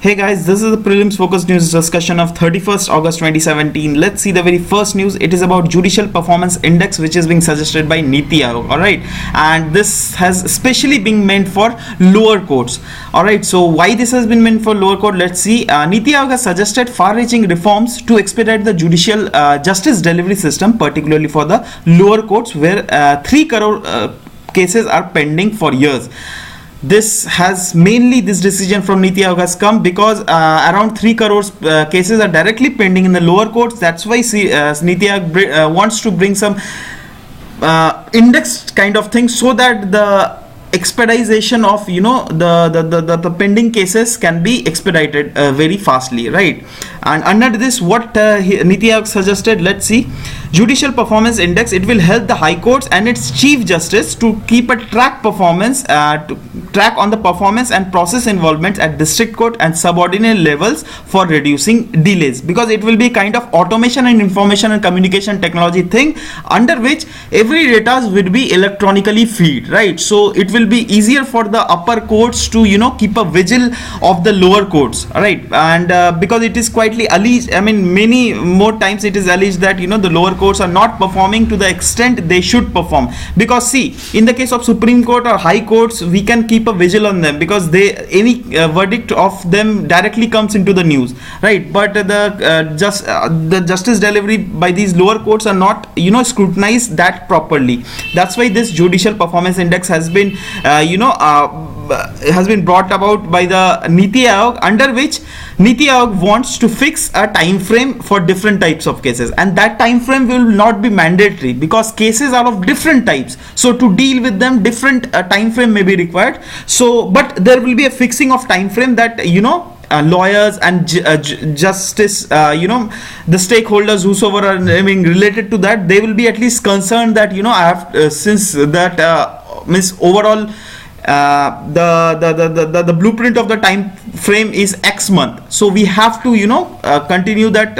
Hey guys, this is the Prelims Focus News discussion of 31st August 2017. Let's see the very first news. It is about Judicial Performance Index, which is being suggested by Niti Aayog. Alright, and this has especially been meant for lower courts. Alright, so why this has been meant for lower court? Let's see. Niti Aayog has suggested far-reaching reforms to expedite the judicial justice delivery system, particularly for the lower courts, where 3 crore cases are pending for years. This decision from Niti Aayog has come because around 3 crore cases are directly pending in the lower courts. That's why Niti Aayog wants to bring some index kind of thing so that the expedition of the pending cases can be expedited very fastly, right? And under this, what Niti Aayog suggested, let's see. Judicial Performance Index, it will help the High Courts and its Chief Justice to keep a track on the performance and process involvement at district court and subordinate levels for reducing delays, because it will be kind of automation and information and communication technology thing under which every data will be electronically feed, right? So it will be easier for the upper courts to keep a vigil of the lower courts, right? And because it is quietly alleged, many more times it is alleged that the lower courts are not performing to the extent they should perform, because see, in the case of Supreme Court or High Courts, we can keep a vigil on them because any verdict of them directly comes into the news, right? But the justice delivery by these lower courts are not scrutinized that properly. That's why this Judicial Performance Index has been brought about by the Niti Aayog, under which Niti Aayog wants to fix a time frame for different types of cases, and that time frame will not be mandatory because cases are of different types. So to deal with them, different time frame may be required. So, but there will be a fixing of time frame that lawyers and justice, the stakeholders, whosoever are related to that, they will be at least concerned that I have since that means overall the blueprint of the time frame is X month, so we have to continue that.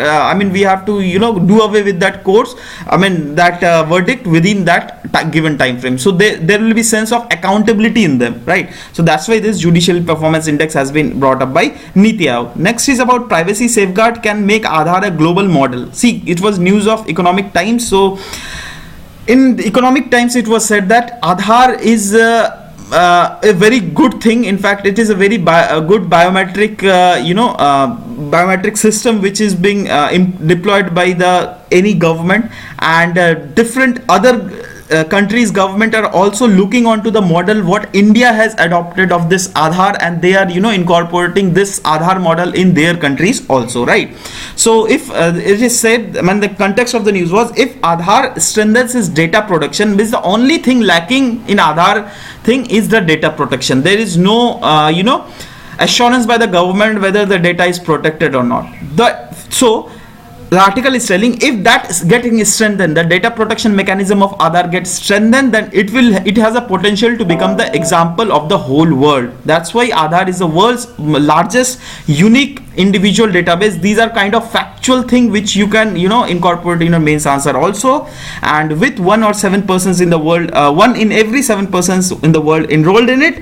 We have to do away with that course, that verdict within that given time frame. So there will be sense of accountability in them, right? So that's why this Judicial Performance Index has been brought up by Niti Aayog. Next is about privacy safeguard can make Aadhaar a global model. See, it was news of Economic Times. So in the Economic Times, it was said that Aadhaar is a very good thing. In fact, it is a very good biometric biometric system which is being deployed by any government, and different other countries' government are also looking onto the model what India has adopted of this Aadhaar, and they are incorporating this Aadhaar model in their countries also, right? So if it is said, the context of the news was, if Aadhaar strengthens its data protection, means the only thing lacking in Aadhaar thing is the data protection. There is no assurance by the government whether the data is protected or not. So the article is telling, if that is getting strengthened, the data protection mechanism of Aadhaar gets strengthened, then it has a potential to become the example of the whole world. That's why Aadhaar is the world's largest unique individual database. These are kind of factual thing which you can incorporate in your mains answer also. And with 1 or 7 persons in the world, 1 in every 7 persons in the world enrolled in it,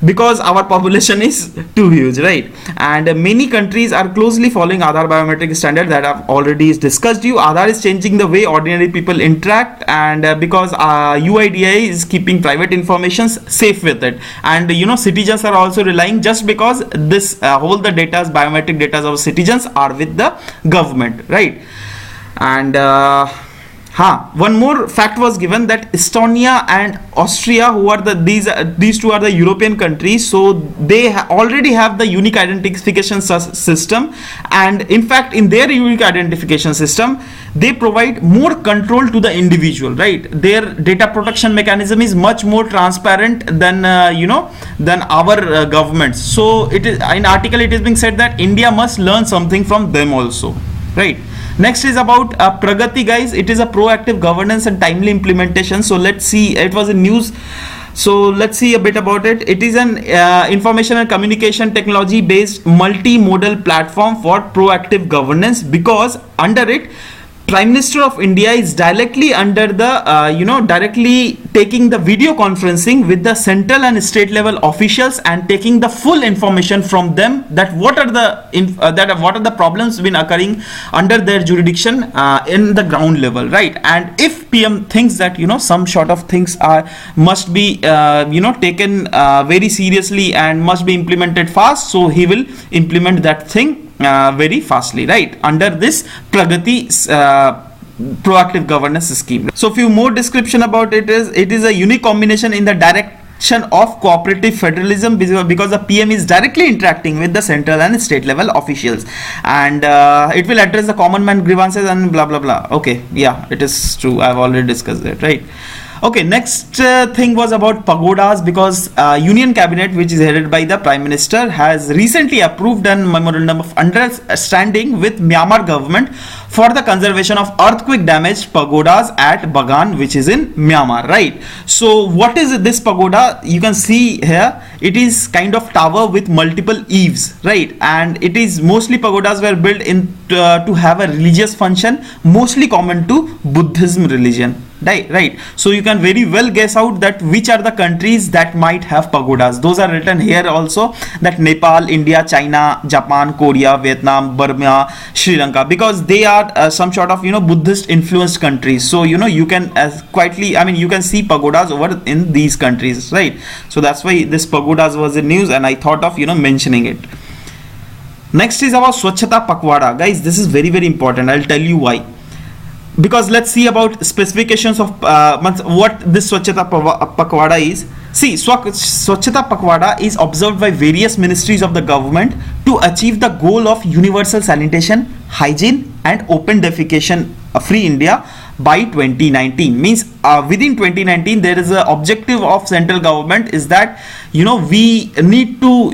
because our population is too huge, right? And many countries are closely following Aadhaar biometric standard that I've already discussed. Aadhaar is changing the way ordinary people interact, and because UIDAI is keeping private information safe with it, and citizens are also relying, just because this whole the data, biometric data of citizens are with the government, right? And one more fact was given, that Estonia and Austria, who are these two are the European countries, so they already have the unique identification system, and in fact in their unique identification system they provide more control to the individual, right? Their data protection mechanism is much more transparent than than our governments. So it is, in article it is being said that India must learn something from them also, right? Next is about Pragati, guys. It is a proactive governance and timely implementation. So let's see, it was in news. So let's see a bit about it. It is an information and communication technology based multimodal platform for proactive governance, because under it Prime Minister of India is directly under the, directly taking the video conferencing with the central and state level officials and taking the full information from them that what are the problems been occurring under their jurisdiction in the ground level, right? And if PM thinks that some sort of things must be taken very seriously and must be implemented fast, so he will implement that thing very fastly, right, under this Pragati proactive governance scheme. So few more description about it is a unique combination in the direction of cooperative federalism, because the PM is directly interacting with the central and state level officials, and it will address the common man grievances and blah blah blah. Okay, yeah, it is true, I've already discussed it, right? Okay, next thing was about pagodas, because Union Cabinet, which is headed by the Prime Minister, has recently approved a memorandum of understanding with Myanmar government for the conservation of earthquake damaged pagodas at Bagan, which is in Myanmar, right? So what is this pagoda? You can see here, it is kind of tower with multiple eaves, right? And it is mostly pagodas were built in to have a religious function, mostly common to Buddhism religion. Right, so you can very well guess out that which are the countries that might have pagodas. Those are written here also, that Nepal, India, China, Japan, Korea, Vietnam, Burma, Sri Lanka, because they are some sort of Buddhist influenced countries. So you can you can see pagodas over in these countries, right? So that's why this pagodas was in news, and I thought of mentioning it. Next is about Swachhata Pakwada, guys. This is very very important. I'll tell you why. Because let's see about specifications of what this Swachhata Pakwada is. See, Swachhata Pakwada is observed by various ministries of the government to achieve the goal of universal sanitation, hygiene and open defecation free India by 2019. Means within 2019 there is a objective of central government is that we need to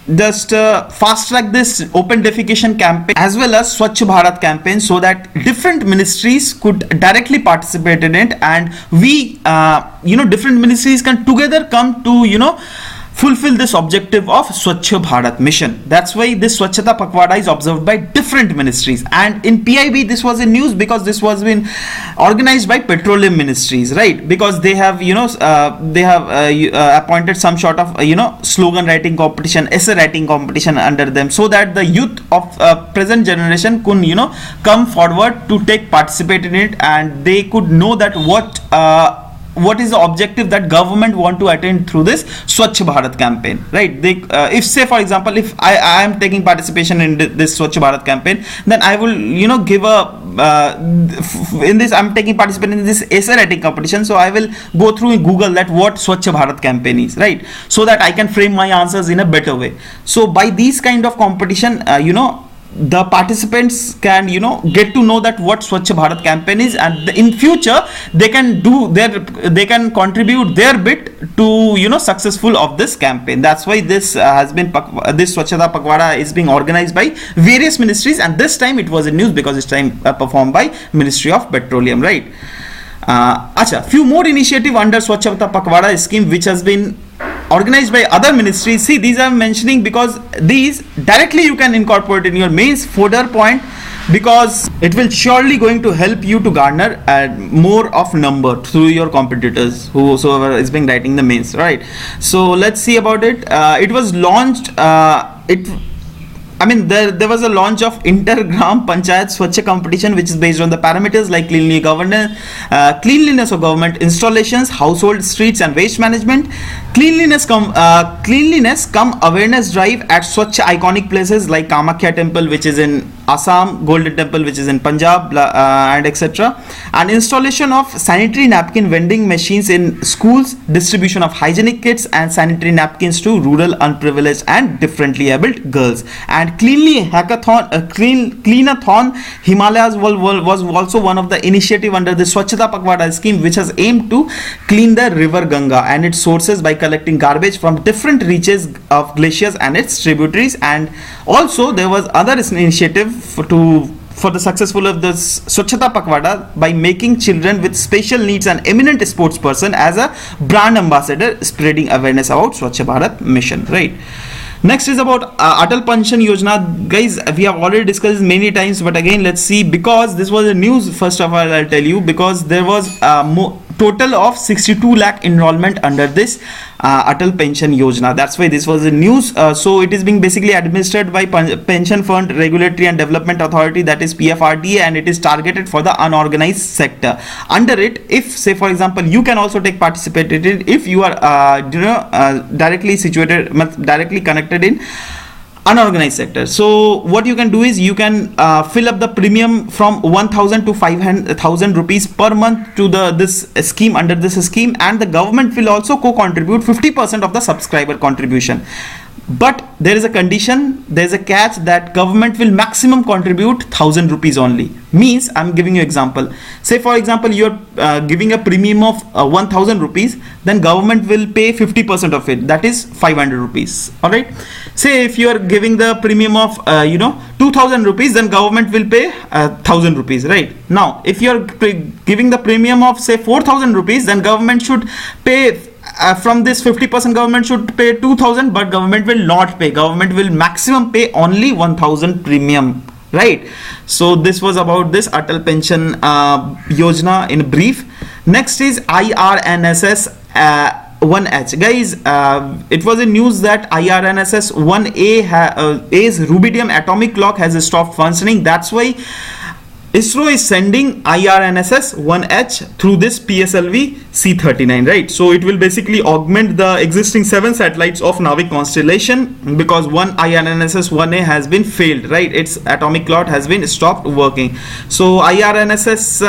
just fast track this open defecation campaign as well as Swachh Bharat campaign, so that different ministries could directly participate in it, and we different ministries can together come to fulfill this objective of Swachh Bharat mission. That's why this Swachhata Pakwada is observed by different ministries. And in PIB this was in news because this was been organized by petroleum ministries, right? Because they have appointed some sort of slogan writing competition, essay writing competition under them, so that the youth of present generation could come forward to participate in it, and they could know that what is the objective that government want to attain through this Swachh Bharat campaign, right? They if say for example, if I am taking participation in this Swachh Bharat campaign, then I will give in this I'm taking participation in this essay writing competition, so I will go through in Google that what Swachh Bharat campaign is, right? So that I can frame my answers in a better way. So by these kind of competition the participants can get to know that what Swachh Bharat campaign is, and in future they can contribute their bit to successful of this campaign. That's why this has been this Swachhata Pakwada is being organized by various ministries, and this time it was in news because this time performed by Ministry of Petroleum, right? Few more initiative under Swachhata Pakwada scheme which has been organized by other ministries. See, these I'm mentioning because these directly you can incorporate in your mains fodder point, because it will surely going to help you to garner more of number through your competitors whosoever is being writing the mains, right? So let's see about it. It was launched there was a launch of Inter-Gram Panchayat Swachh competition, which is based on the parameters like cleanliness of government installations, household, streets and waste management, cleanliness come awareness drive at Swachh iconic places like Kamakhya temple, which is in Assam, Golden Temple, which is in Punjab, and etc. And installation of sanitary napkin vending machines in schools, distribution of hygienic kits and sanitary napkins to rural, unprivileged and differently abled girls. And cleanly hackathon, cleanathon Himalayas was also one of the initiative under the Swachhata Pakwada scheme, which has aimed to clean the river Ganga and its sources by collecting garbage from different reaches of glaciers and its tributaries. And also there was other initiative for the successful of this Swachhata Pakwada by making children with special needs and eminent sports person as a brand ambassador, spreading awareness about Swachh Bharat mission, right? Next is about Atal Pension Yojana. Guys, we have already discussed this many times, but again let's see, because this was a news. First of all, I'll tell you, because there was total of 62 lakh enrollment under this Atal Pension Yojana. That's why this was the news. So it is being basically administered by Pension Fund Regulatory and Development Authority, that is PFRDA, and it is targeted for the unorganized sector. Under it, if say for example you can also take participated in, if you are directly situated, directly connected in unorganized sector. So what you can do is you can fill up the premium from 1,000 to 5,000 rupees per month to this scheme, under this scheme, and the government will also co-contribute 50% of the subscriber contribution. But there is a condition, there is a catch, that government will maximum contribute 1,000 rupees only. Means, I'm giving you example. Say for example you're giving a premium of 1,000 rupees, then government will pay 50% of it, that is 500 rupees. All right. Say if you are giving the premium of 2,000 rupees, then government will pay 1,000 rupees. Right. Now if you are giving the premium of say 4,000 rupees, then government should pay from this 50%, government should pay 2,000, but government will not pay. Government will maximum pay only 1,000 premium. Right. So this was about this Atal Pension Yojana in brief. Next is IRNSS 1H. Guys, it was a news that IRNSS 1A's rubidium atomic clock has stopped functioning. That's why ISRO is sending IRNSS 1H through this PSLV C39, right? So it will basically augment the existing 7 satellites of Navik constellation, because one IRNSS 1A has been failed, right? Its atomic clock has been stopped working. So IRNSS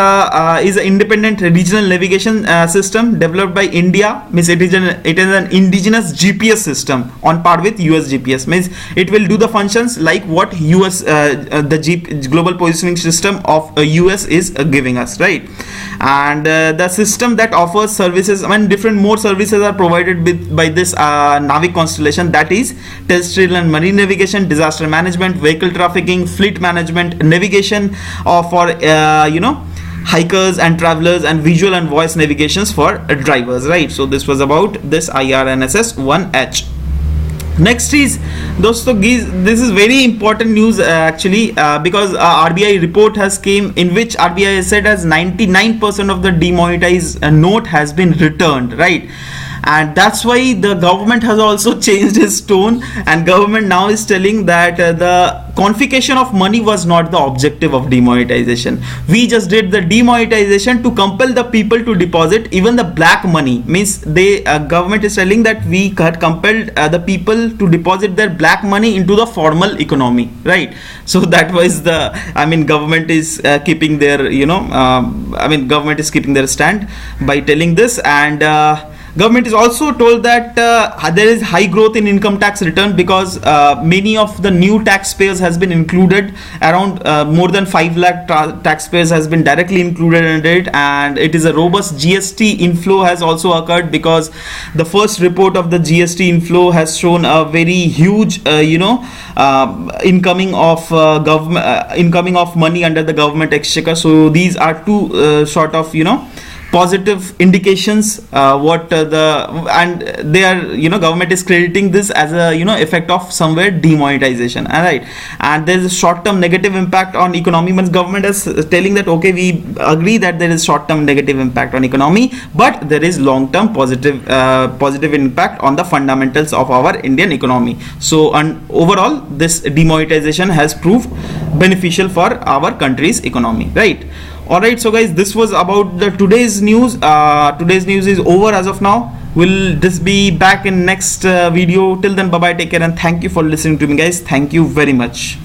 is an independent regional navigation system developed by India. Means it is an indigenous GPS system on par with US GPS. Means it will do the functions like what US the global positioning system of US is giving us, right? And the system that offers services, I mean different more services are provided by this Navik constellation, that is terrestrial and marine navigation, disaster management, vehicle trafficking, fleet management, navigation for hikers and travelers, and visual and voice navigations for drivers, right? So this was about this IRNSS 1H. Next is, dosto, this is very important news actually, because RBI report has came, in which RBI has said as 99% of the demonetized note has been returned, right? And that's why the government has also changed its tone, and government now is telling that the confiscation of money was not the objective of demonetization. We just did the demonetization to compel the people to deposit even the black money. Means they government is telling that we had compelled the people to deposit their black money into the formal economy, right? So that was the, government is keeping their government is keeping their stand by telling this. And government is also told that there is high growth in income tax return, because many of the new taxpayers has been included. Around more than 5 lakh taxpayers has been directly included in it, and it is a robust GST inflow has also occurred, because the first report of the GST inflow has shown a very huge incoming of money under the government exchequer. So these are two sort of positive indications and they are government is crediting this as a effect of somewhere demonetization. All right. And there is a short-term negative impact on economy. Means government is telling that okay, we agree that there is short-term negative impact on economy, but there is long-term positive impact on the fundamentals of our Indian economy. So overall this demonetization has proved beneficial for our country's economy, right? Alright, so guys, this was about the today's news. Today's news is over as of now. We'll just be back in next video. Till then, bye bye, take care, and thank you for listening to me, guys. Thank you very much.